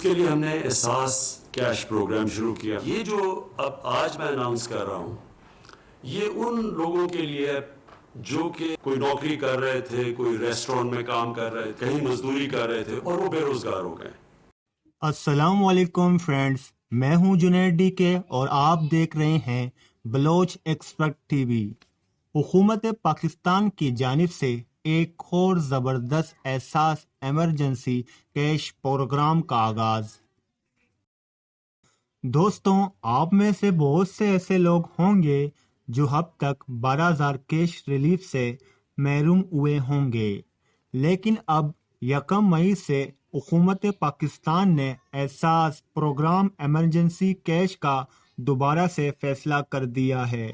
کے لیے ہم نے احساس کیش پروگرام شروع کیا. یہ جو اب آج میں اناؤنس کر رہا ہوں یہ ان لوگوں کے لیے جو کہ کوئی نوکری کر رہے تھے, کوئی ریسٹورینٹ میں کام کر رہے تھے, کہیں مزدوری کر رہے تھے اور وہ بے روزگار ہو گئے. السلام علیکم فرینڈز, میں ہوں جنید ڈی کے اور آپ دیکھ رہے ہیں بلوچ ایکسپرٹ ٹی وی. حکومت پاکستان کی جانب سے ایک اور زبردست احساس ایمرجنسی کیش پروگرام کا آغاز. دوستوں, آپ میں سے بہت سے ایسے لوگ ہوں گے جو اب تک 12,000 کیش ریلیف سے محروم ہوئے ہوں گے, لیکن اب 1 مئی سے حکومت پاکستان نے احساس پروگرام ایمرجنسی کیش کا دوبارہ سے فیصلہ کر دیا ہے.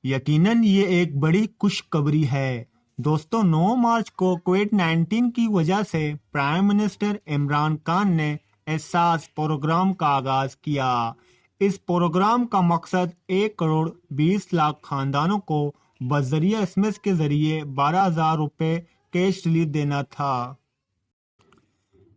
یقیناً یہ ایک بڑی خوشخبری ہے. دوستوں, 9 مارچ کو کووڈ-19 کی وجہ سے پرائم منسٹر عمران خان نے احساس پروگرام کا آغاز کیا. اس پروگرام کا مقصد 1,20,00,000 خاندانوں کو بذریعہ SMS کے ذریعے 12,000 روپے کیش ریلیف دینا تھا,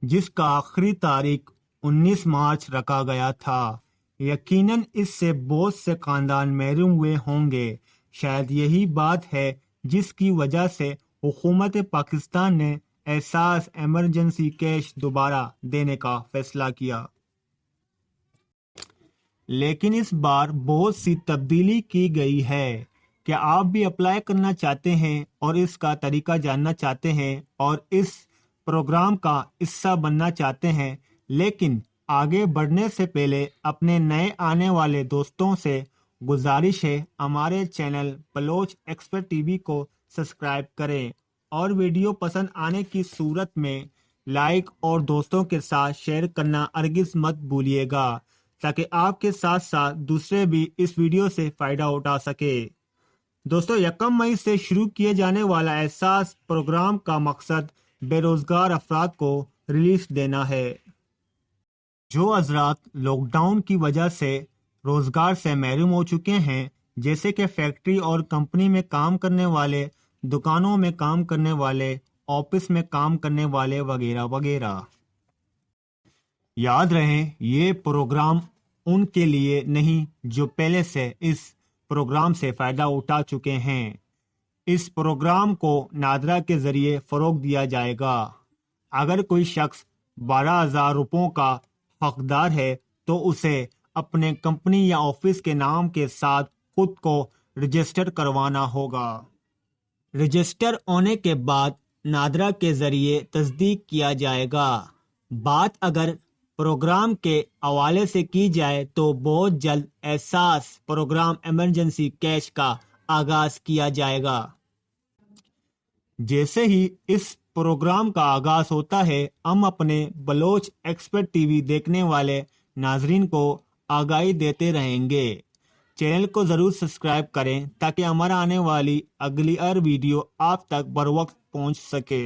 جس کا آخری تاریخ 19 مارچ رکھا گیا تھا. یقیناً اس سے بہت سے خاندان محروم ہوئے ہوں گے. شاید یہی بات ہے جس کی وجہ سے حکومت پاکستان نے احساس ایمرجنسی کیش دوبارہ دینے کا فیصلہ کیا. لیکن اس بار بہت سی تبدیلی کی گئی ہے. کیا آپ بھی اپلائی کرنا چاہتے ہیں اور اس کا طریقہ جاننا چاہتے ہیں اور اس پروگرام کا حصہ بننا چاہتے ہیں؟ لیکن آگے بڑھنے سے پہلے اپنے نئے آنے والے دوستوں سے گزارش ہے ہمارے channel Baloch expert T V کو سبسکرائب کریں اور ویڈیو پسند آنے کی صورت میں لائک اور دوستوں کے ساتھ شیئر کرنا ہرگز مت بھولیے گا, تاکہ آپ کے ساتھ ساتھ دوسرے بھی اس ویڈیو سے فائدہ اٹھا سکے. دوستو, 1 مئی سے شروع کیے جانے والا احساس پروگرام کا مقصد بے روزگار افراد کو ریلیف دینا ہے. جو حضرات لاک ڈاؤن کی وجہ سے روزگار سے محروم ہو چکے ہیں, جیسے کہ فیکٹری اور کمپنی میں کام کرنے والے, دکانوں میں کام کرنے والے, آفس میں کام کرنے والے وغیرہ وغیرہ. یاد رہے, یہ پروگرام ان کے لیے نہیں جو پہلے سے اس پروگرام سے فائدہ اٹھا چکے ہیں. اس پروگرام کو نادرا کے ذریعے فروغ دیا جائے گا. اگر کوئی شخص 12,000 روپوں کا حقدار ہے تو اسے اپنے کمپنی یا آفس کے نام کے ساتھ خود کو رجسٹر کروانا ہوگا. رجسٹر ہونے کے بعد نادرا کے ذریعے تصدیق کیا جائے گا. بات اگر پروگرام کے حوالے سے کی جائے تو بہت جلد احساس پروگرام ایمرجنسی کیش کا آغاز کیا جائے گا. جیسے ہی اس پروگرام کا آغاز ہوتا ہے, ہم اپنے بلوچ ایکسپرٹ ٹی وی دیکھنے والے ناظرین کو آگاہی دیتے رہیں گے. چینل کو ضرور سبسکرائب کریں تاکہ ہمارا آنے والی اگلی ہر ویڈیو آپ تک بر وقت پہنچ سکے.